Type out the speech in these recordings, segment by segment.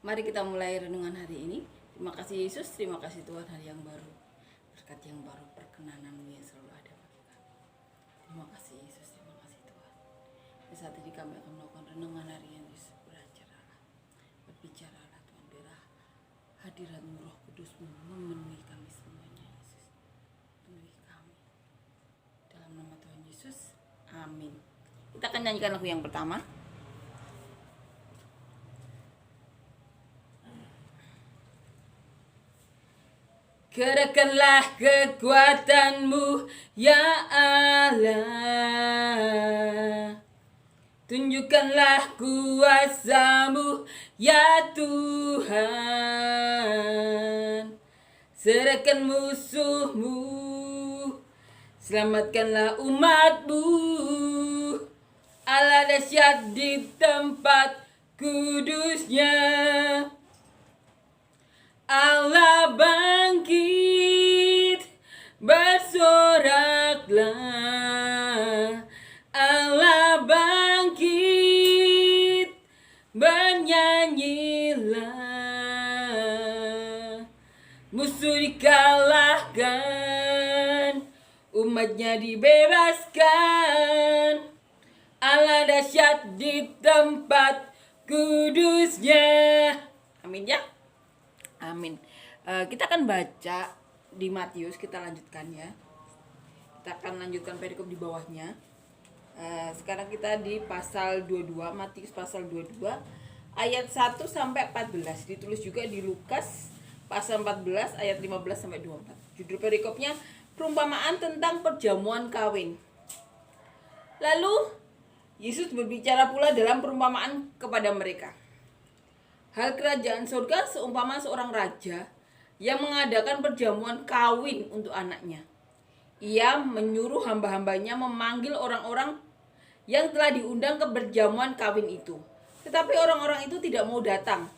Mari kita mulai renungan hari ini. Terima kasih Yesus, terima kasih Tuhan, hari yang baru, berkat yang baru, perkenanan-Mu yang selalu ada bagi kami. Terima kasih Yesus, terima kasih Tuhan. Di saat ini kami akan melakukan renungan hari yang Yesus, berbicaralah Tuhan, biarlah hadirat-Mu, Roh Kudus-Mu memenuhi kami semuanya Yesus. Penuhi kami dalam nama Tuhan Yesus, amin. Kita akan nyanyikan lagu yang pertama. Gerakkanlah kekuatan-Mu ya Allah, tunjukkanlah kuasa-Mu ya Tuhan. Serahkan musuh-Mu, selamatkanlah umat-Mu. Allah dahsyat di tempat kudusnya, Allah bangkit, bersoraklah. Allah bangkit, bernyanyilah. Musuh dikalahkan, umatnya dibebaskan. Allah dahsyat di tempat kudusnya. Amin ya. Amin. Kita akan baca di Matius, kita lanjutkan ya. Kita akan lanjutkan perikop di bawahnya. Sekarang kita di pasal 22, Matius pasal 22 ayat 1 sampai 14. Ditulis juga di Lukas pasal 14 ayat 15 sampai 24. Judul perikopnya perumpamaan tentang perjamuan kawin. Lalu Yesus berbicara pula dalam perumpamaan kepada mereka. Hal kerajaan surga seumpama seorang raja yang mengadakan perjamuan kawin untuk anaknya. Ia menyuruh hamba-hambanya memanggil orang-orang yang telah diundang ke perjamuan kawin itu. Tetapi orang-orang itu tidak mau datang.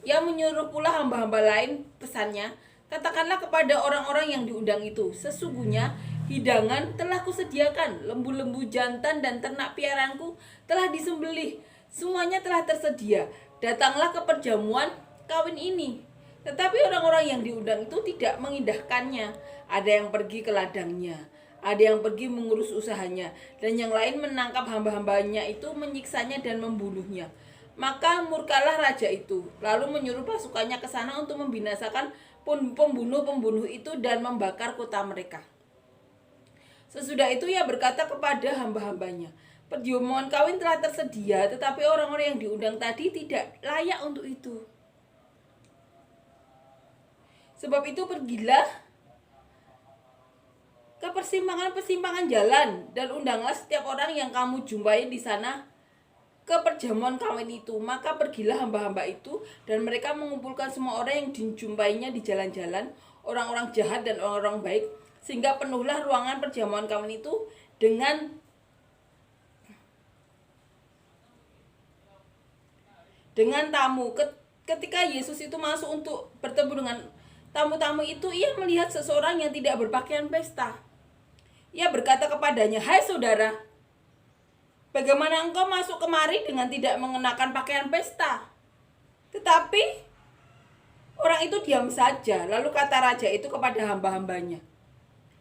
Ia menyuruh pula hamba-hamba lain, pesannya, katakanlah kepada orang-orang yang diundang itu, sesungguhnya hidangan telah kusediakan, lembu-lembu jantan dan ternak piaraanku telah disembelih, semuanya telah tersedia. Datanglah ke perjamuan kawin ini. Tetapi orang-orang yang diundang itu tidak mengindahkannya. Ada yang pergi ke ladangnya, ada yang pergi mengurus usahanya, dan yang lain menangkap hamba-hambanya itu, menyiksanya dan membunuhnya. Maka murkalah raja itu, lalu menyuruh pasukannya ke sana untuk membinasakan pembunuh-pembunuh itu dan membakar kota mereka. Sesudah itu ia berkata kepada hamba-hambanya, perjamuan kawin telah tersedia, tetapi orang-orang yang diundang tadi tidak layak untuk itu. Sebab itu pergilah ke persimpangan-persimpangan jalan dan undanglah setiap orang yang kamu jumpai di sana ke perjamuan kawin itu. Maka pergilah hamba-hamba itu dan mereka mengumpulkan semua orang yang dijumpainya di jalan-jalan, orang-orang jahat dan orang-orang baik, sehingga penuhlah ruangan perjamuan kawin itu dengan tamu. Ketika Yesus itu masuk untuk bertemu dengan tamu-tamu itu, ia melihat seseorang yang tidak berpakaian pesta. Ia berkata kepadanya, "Hai saudara, bagaimana engkau masuk kemari dengan tidak mengenakan pakaian pesta?" Tetapi orang itu diam saja. Lalu kata raja itu kepada hamba-hambanya,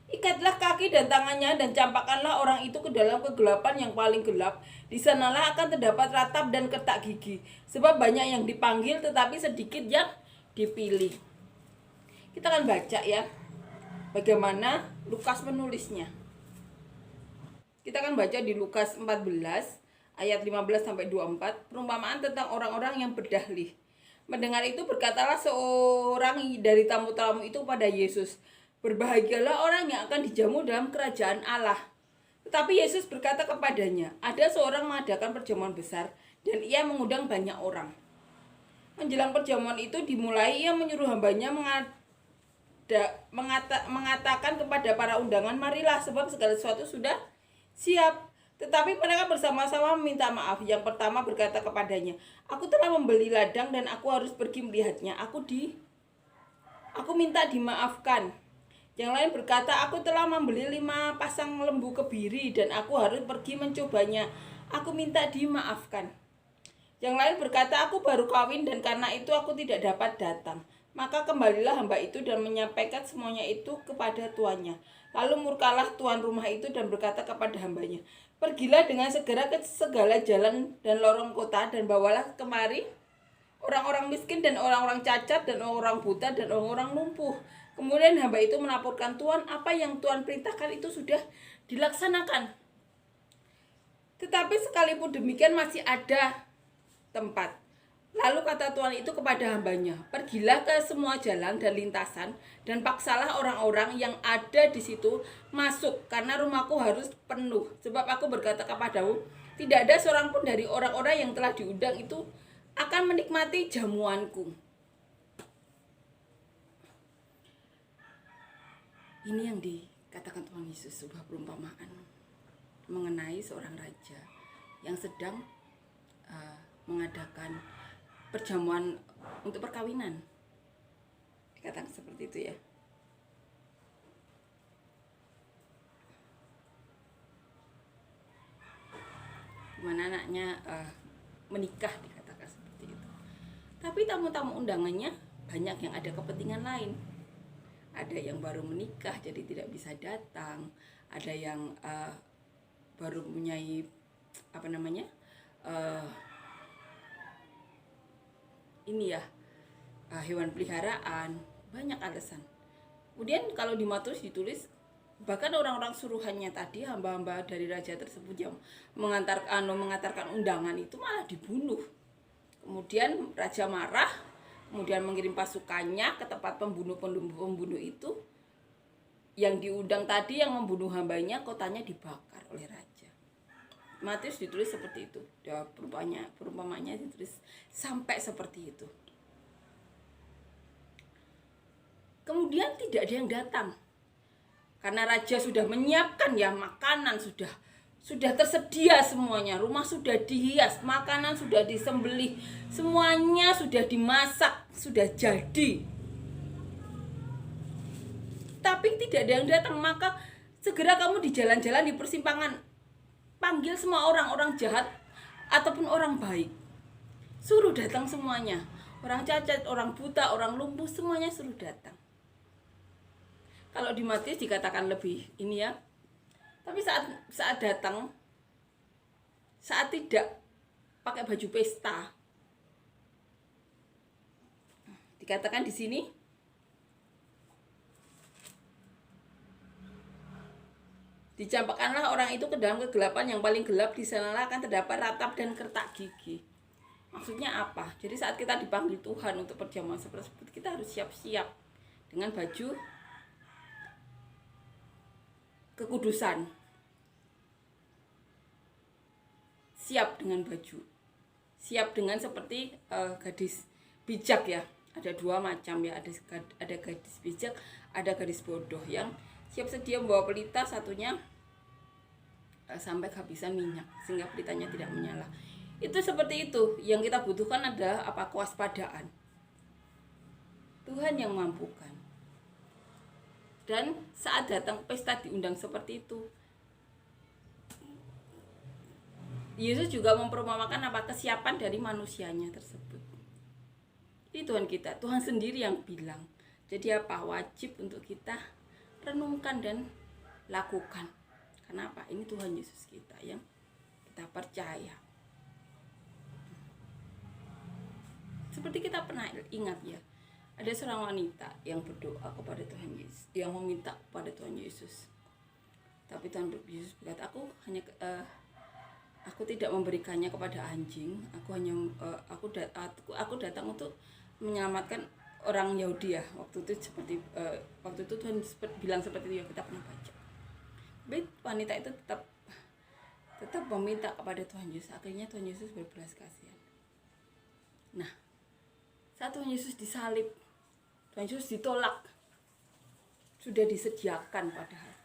"Ikatlah kaki dan tangannya dan campakkanlah orang itu ke dalam kegelapan yang paling gelap. Di sanalah akan terdapat ratap dan ketak gigi. Sebab banyak yang dipanggil tetapi sedikit yang dipilih." Kita akan baca ya bagaimana Lukas menulisnya. Kita akan baca di Lukas 14 ayat 15 sampai 24, perumpamaan tentang orang-orang yang berdahli. Mendengar itu berkatalah seorang dari tamu-tamu itu pada Yesus, "Berbahagialah orang yang akan dijamu dalam kerajaan Allah." Tetapi Yesus berkata kepadanya, "Ada seorang mengadakan perjamuan besar dan ia mengundang banyak orang. Menjelang perjamuan itu dimulai, ia menyuruh hambanya mengatakan kepada para undangan, 'Marilah, sebab segala sesuatu sudah siap.' Tetapi mereka bersama-sama meminta maaf. Yang pertama berkata kepadanya, 'Aku telah membeli ladang dan aku harus pergi melihatnya. Aku minta dimaafkan.' Yang lain berkata, 'Aku telah membeli 5 pasang lembu kebiri dan aku harus pergi mencobanya. Aku minta dimaafkan.' Yang lain berkata, aku baru kawin dan karena itu aku tidak dapat datang. Maka kembalilah hamba itu dan menyampaikan semuanya itu kepada tuannya. Lalu murkalah tuan rumah itu dan berkata kepada hambanya, pergilah dengan segera ke segala jalan dan lorong kota dan bawalah kemari orang-orang miskin dan orang-orang cacat dan orang buta dan orang-orang lumpuh. Kemudian hamba itu melaporkan tuan, apa yang tuan perintahkan itu sudah dilaksanakan. Tetapi sekalipun demikian masih ada tempat. Lalu kata tuan itu kepada hambanya, pergilah ke semua jalan dan lintasan dan paksalah orang-orang yang ada di situ masuk, karena rumahku harus penuh. Sebab aku berkata kepadamu, tidak ada seorang pun dari orang-orang yang telah diundang itu akan menikmati jamuanku. Ini yang dikatakan Tuhan Yesus, sebuah perumpamaan mengenai seorang raja yang sedang mengadakan perjamuan untuk perkawinan. Dikatakan seperti itu ya. Dimana anaknya menikah, dikatakan seperti itu. Tapi tamu-tamu undangannya banyak yang ada kepentingan lain. Ada yang baru menikah jadi tidak bisa datang. Ada yang baru mempunyai hewan peliharaan, banyak alasan. Kemudian kalau di Matius ditulis, bahkan orang-orang suruhannya tadi, hamba-hamba dari raja tersebut yang mengantarkan undangan itu malah dibunuh. Kemudian raja marah, kemudian mengirim pasukannya ke tempat pembunuh itu. Yang diundang tadi yang membunuh hambanya, kotanya dibakar oleh raja. Matius ditulis seperti itu. Perumpamanya ditulis sampai seperti itu. Kemudian tidak ada yang datang. Karena raja sudah menyiapkan ya makanan, sudah tersedia semuanya. Rumah sudah dihias, makanan sudah disembelih, semuanya sudah dimasak, sudah jadi. Tapi tidak ada yang datang. Maka segera kamu di jalan-jalan, di persimpangan, panggil semua orang-orang jahat ataupun orang baik. Suruh datang semuanya. Orang cacat, orang buta, orang lumpuh, semuanya suruh datang. Kalau di Matius dikatakan lebih ini ya. Tapi saat datang, saat tidak pakai baju pesta, dikatakan di sini, dicampakkanlah orang itu ke dalam kegelapan yang paling gelap, di sanalah akan terdapat ratap dan kertak gigi. Maksudnya apa? Jadi saat kita dipanggil Tuhan untuk perjamuan seperti itu, kita harus siap-siap dengan baju kekudusan. Siap dengan baju. Siap dengan seperti gadis bijak ya. Ada dua macam ya, ada gadis bijak, ada gadis bodoh yang siap sedia membawa pelita, satunya sampai kehabisan minyak sehingga pelitanya tidak menyala. Itu seperti itu. Yang kita butuhkan adalah kewaspadaan. Tuhan yang mampukan. Dan saat datang pesta diundang seperti itu, Yesus juga memperumpamakan kesiapan dari manusianya tersebut. Ini Tuhan kita, Tuhan sendiri yang bilang. Jadi wajib untuk kita renungkan dan lakukan. Kenapa? Ini Tuhan Yesus kita yang kita percaya. Seperti kita pernah ingat ya, ada seorang wanita yang berdoa kepada Tuhan Yesus, yang meminta kepada Tuhan Yesus. Tapi Tuhan Yesus berkata, aku tidak memberikannya kepada anjing. Aku datang untuk menyelamatkan orang Yahudi ya. Waktu itu Tuhan bilang seperti itu yang kita pernah baca. Tapi wanita itu tetap meminta kepada Tuhan Yesus. Akhirnya Tuhan Yesus berbelas kasihan. Nah, saat Tuhan Yesus disalib, Tuhan Yesus ditolak, sudah disediakan padahal.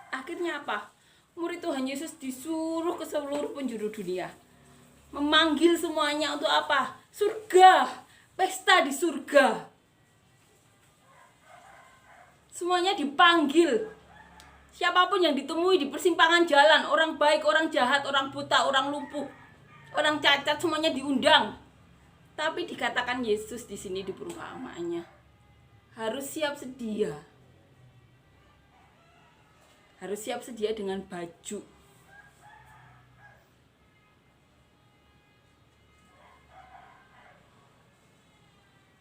Akhirnya apa? Murid Tuhan Yesus disuruh ke seluruh penjuru dunia, memanggil semuanya untuk apa? Surga, pesta di surga. Semuanya dipanggil. Siapapun yang ditemui di persimpangan jalan, orang baik, orang jahat, orang buta, orang lumpuh, orang cacat semuanya diundang. Tapi dikatakan Yesus di sini di perumpamaannya harus siap sedia. Harus siap sedia dengan baju.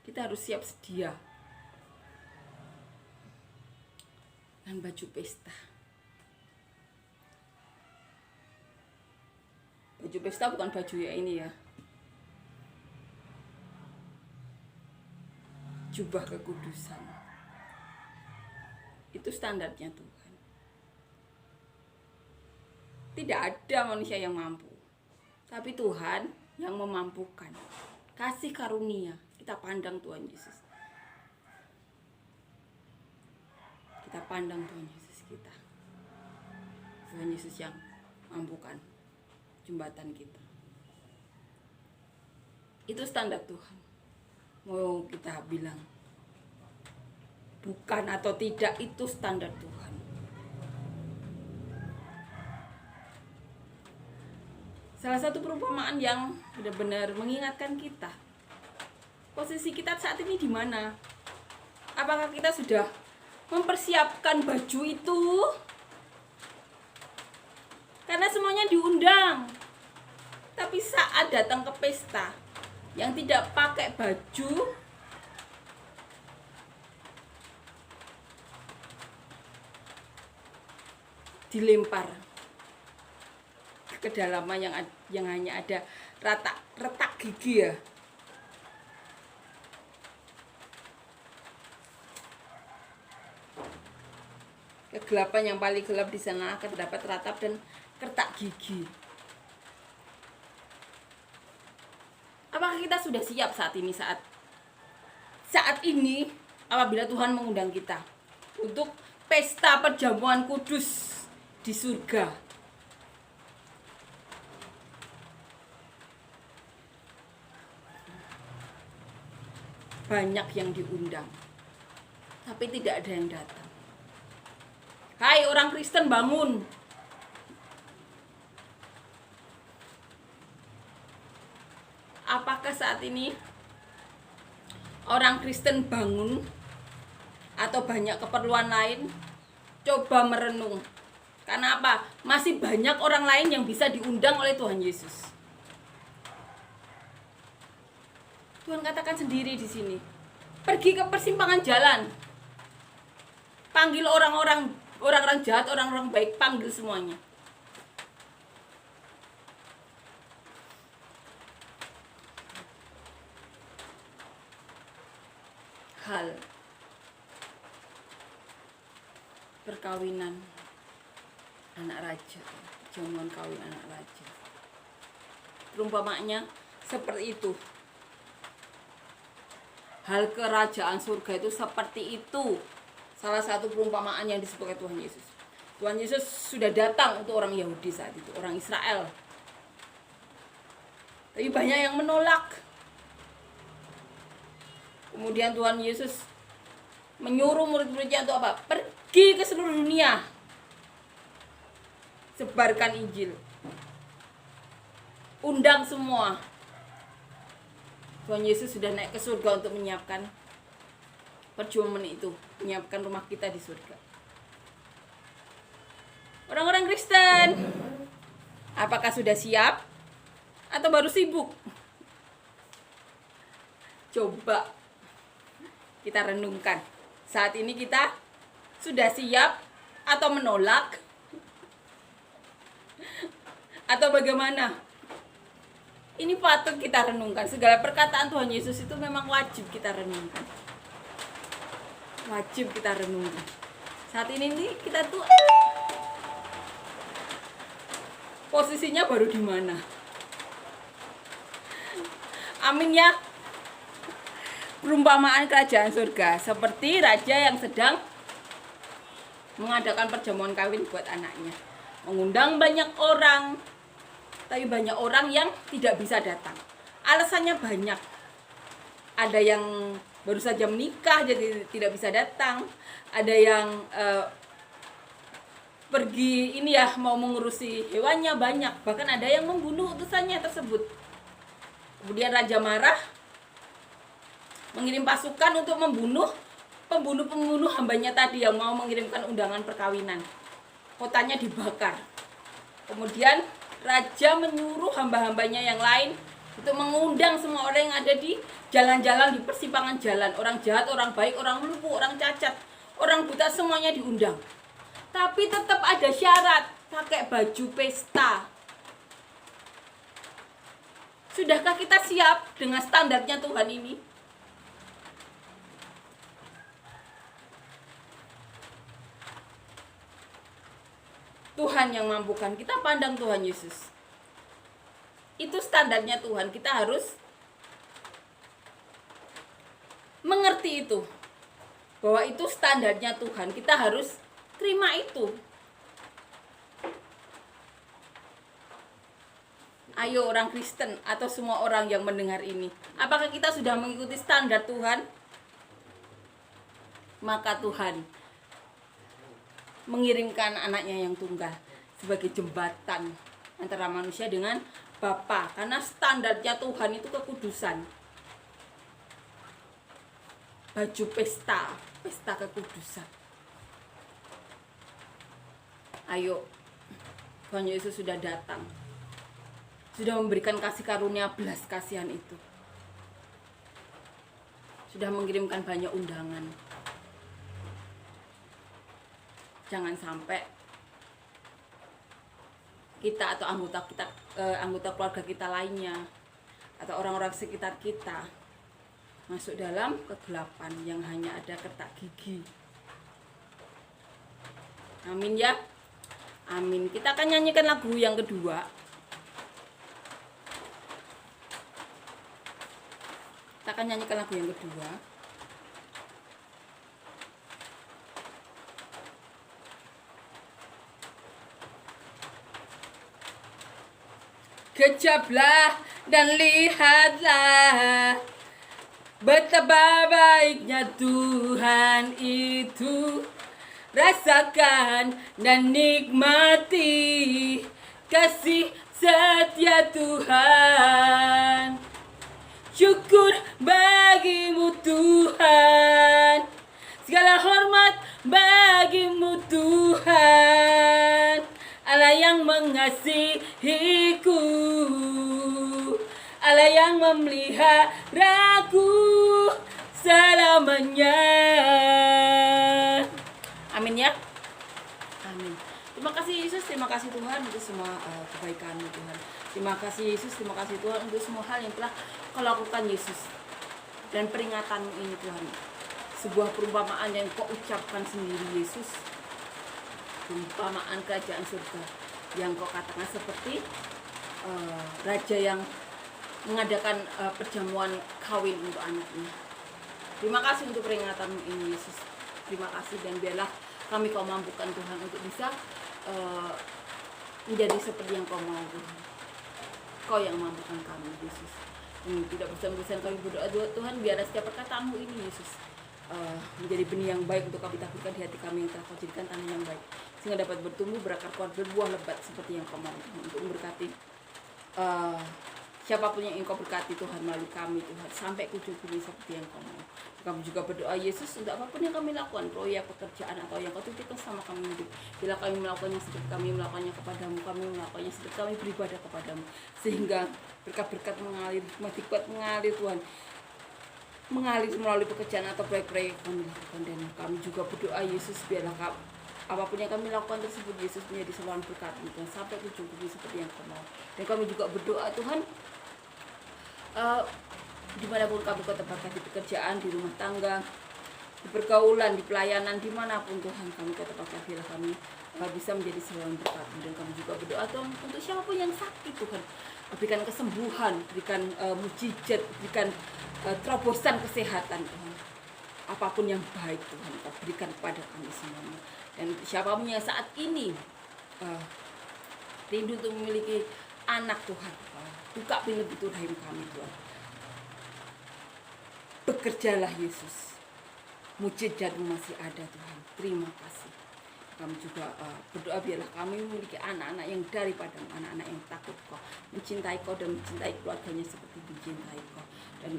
Kita harus siap sedia dengan baju pesta. Baju pesta bukan baju ya ini ya. Jubah kekudusan. Itu standarnya Tuhan. Tidak ada manusia yang mampu. Tapi Tuhan yang memampukan. Kasih karunia. Kita pandang Tuhan Yesus. Kita pandang Tuhan Yesus kita. Tuhan Yesus yang mampukan jembatan kita. Itu standar Tuhan. Mau kita bilang bukan atau tidak, itu standar Tuhan. Salah satu perumpamaan yang benar-benar mengingatkan kita. Posisi kita saat ini di mana? Apakah kita sudah mempersiapkan baju itu? Karena semuanya diundang. Tapi saat datang ke pesta, yang tidak pakai baju, dilempar ke kedalaman yang hanya ada retak gigi ya. Kegelapan yang paling gelap di sana terdapat ratap dan retak gigi. Apakah kita sudah siap saat ini, saat ini apabila Tuhan mengundang kita untuk pesta perjamuan kudus di surga? Banyak yang diundang, tapi tidak ada yang datang. Hai orang Kristen, bangun. Apakah saat ini orang Kristen bangun atau banyak keperluan lain? Coba merenung. Karena apa? Masih banyak orang lain yang bisa diundang oleh Tuhan Yesus. Tuhan katakan sendiri di sini. Pergi ke persimpangan jalan. Panggil orang-orang jahat, orang-orang baik, panggil semuanya. Hal perkawinan anak raja, jamuan kawin anak raja. Perumpamaannya seperti itu. Hal kerajaan surga itu seperti itu. Salah satu perumpamaan yang disebutkan Tuhan Yesus. Tuhan Yesus sudah datang untuk orang Yahudi saat itu, orang Israel. Tapi banyak yang menolak. Kemudian Tuhan Yesus menyuruh murid-muridnya untuk apa? Pergi ke seluruh dunia. Sebarkan Injil. Undang semua. Tuhan Yesus sudah naik ke surga untuk menyiapkan perjuangan itu, menyiapkan rumah kita di surga. Orang-orang Kristen, apakah sudah siap atau baru sibuk? Coba kita renungkan. Saat ini kita sudah siap atau menolak? Atau bagaimana? Ini patut kita renungkan. Segala perkataan Tuhan Yesus itu memang wajib kita renungkan. Wajib kita renungkan. Saat ini nih kita tuh posisinya baru di mana? Amin ya. Perumpamaan kerajaan surga seperti raja yang sedang mengadakan perjamuan kawin buat anaknya. Mengundang banyak orang, tapi banyak orang yang tidak bisa datang. Alasannya banyak. Ada yang baru saja menikah jadi tidak bisa datang. Ada yang pergi ini ya, mau mengurusi hewannya banyak, bahkan ada yang membunuh utusannya tersebut. Kemudian raja marah, mengirim pasukan untuk membunuh pembunuh hambanya tadi yang mau mengirimkan undangan perkawinan. Kotanya dibakar. Kemudian raja menyuruh hamba-hambanya yang lain untuk mengundang semua orang yang ada di jalan-jalan, di persimpangan jalan. Orang jahat, orang baik, orang lumpuh, orang cacat, orang buta, semuanya diundang. Tapi tetap ada syarat, pakai baju pesta. Sudahkah kita siap dengan standarnya Tuhan ini? Tuhan yang mampukan, kita pandang Tuhan Yesus. Itu standarnya Tuhan, kita harus mengerti itu. Bahwa itu standarnya Tuhan, kita harus terima itu. Ayo orang Kristen atau semua orang yang mendengar ini, apakah kita sudah mengikuti standar Tuhan? Maka Tuhan mengirimkan anaknya yang tunggal sebagai jembatan antara manusia dengan Bapa, karena standarnya Tuhan itu kekudusan. Baju pesta, pesta kekudusan. Ayo, Tuhan Yesus sudah datang, sudah memberikan kasih karunia belas kasihan itu, sudah mengirimkan banyak undangan. Jangan sampai kita atau anggota keluarga kita lainnya atau orang-orang sekitar kita masuk dalam kegelapan yang hanya ada ketak gigi. Amin ya. Amin. Kita akan nyanyikan lagu yang kedua. Kita akan nyanyikan lagu yang kedua. Kejaplah dan lihatlah betapa baiknya Tuhan itu. Rasakan dan nikmati kasih setia Tuhan. Syukur bagimu Tuhan, segala hormat bagimu Tuhan. Allah yang mengasihiku, Allah yang memeliharaku selamanya. Amin ya. Amin. Terima kasih Yesus, terima kasih Tuhan untuk semua kebaikan-Mu Tuhan. Terima kasih Yesus, terima kasih Tuhan untuk semua hal yang telah Kau lakukan Yesus. Dan peringatan-Mu ini Tuhan, sebuah perumpamaan yang Kau ucapkan sendiri Yesus. Perumpamaan kerajaan surga yang Kau katakan seperti raja yang mengadakan perjamuan kawin untuk anaknya. Terima kasih untuk peringatan-Mu ini Yesus. Terima kasih, dan biarlah kami Kau mampukan Tuhan untuk bisa menjadi seperti yang Kau mau Tuhan. Kau yang mampukan kami Yesus. Tidak bosan-bosan kami berdoa Tuhan, biarlah setiap perkataan-Mu ini Yesus menjadi benih yang baik untuk kami taburkan di hati kami yang telah Kau jadikan tanah yang baik, sehingga dapat bertumbuh, berakar kuat, berbuah lebat seperti yang Kau mau Tuhan, untuk memberkati siapapun yang Engkau berkati Tuhan melalui kami Tuhan, sampai ke ujung bumi seperti yang Kau mau. Kami juga berdoa Yesus untuk apapun yang kami lakukan, proyek, pekerjaan, atau yang Kau titipkan sama kami hidup. Bila kami melakukannya seperti kami melakukannya kepadamu, kami melakukannya seperti kami beribadah kepadamu, sehingga berkat-berkat mengalir, hikmat mengalir Tuhan, mengalir melalui pekerjaan atau proyek-proyek kami lakukan. Dan kami juga berdoa Yesus, biarlah apapun yang kami lakukan tersebut Yesus menjadi saluran berkat Tuhan, sampai ke ujung bumi seperti yang Kau mau. Dan kami juga berdoa Tuhan, dimanapun kami Kau tempatkan, di pekerjaan, di rumah tangga, di pergaulan, di pelayanan, dimanapun Tuhan kami Kau tempatkan, biarlah kami bisa menjadi saluran berkat. Dan kami juga berdoa Tuhan untuk siapapun yang sakit Tuhan, berikan kesembuhan, berikan mujizat, berikan terobosan kesehatan Tuhan. Apapun yang baik Tuhan Kau berikan kepada kami semuanya. Dan siapapun yang saat ini rindu untuk memiliki anak Tuhan, buka pintu rahim kami Tuhan. Bekerjalah Yesus, mujizat-Mu masih ada Tuhan. Terima kasih. Kami juga berdoa biarlah kami memiliki anak-anak yang daripada anak-anak yang takut Kau, mencintai Kau dan mencintai keluarganya seperti dicintai Kau, dan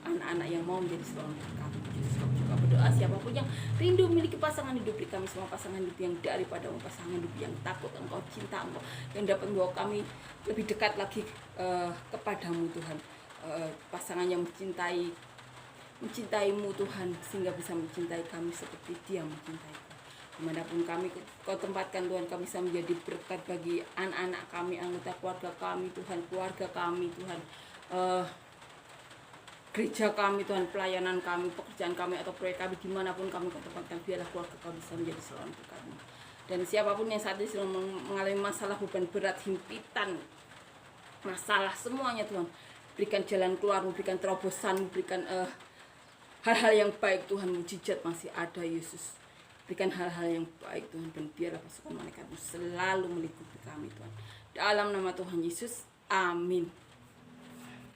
anak-anak yang mau menjadi seorang kami. Yesus, Kami juga berdoa siapapun yang rindu memiliki pasangan hidup, beri kami semua pasangan hidup yang daripada pasangan hidup yang takut Engkau, cinta Engkau, yang dapat membawa kami lebih dekat lagi kepadamu Tuhan. Pasangan yang mencintaimu Tuhan, sehingga bisa mencintai kami seperti Dia mencintai Kau. Dimanapun kami Kau tempatkan Tuhan, kami bisa menjadi berkat bagi anak-anak kami, anggota keluarga kami Tuhan, keluarga kami Tuhan, gereja kami Tuhan, pelayanan kami, pekerjaan kami atau proyek kami, dimanapun kami Kau tempatkan, biarlah keluarga kami bisa menjadi seorang berkat-Mu. Dan siapapun yang saat ini sedang mengalami masalah, beban berat, himpitan, masalah semuanya Tuhan, berikan jalan keluar, berikan terobosan, berikan hal-hal yang baik Tuhan. Mujizat masih ada Yesus, berikan hal-hal yang baik Tuhan, dan biarlah pasukan malaikat-Mu selalu meliputi kami Tuhan, dalam nama Tuhan Yesus, amin.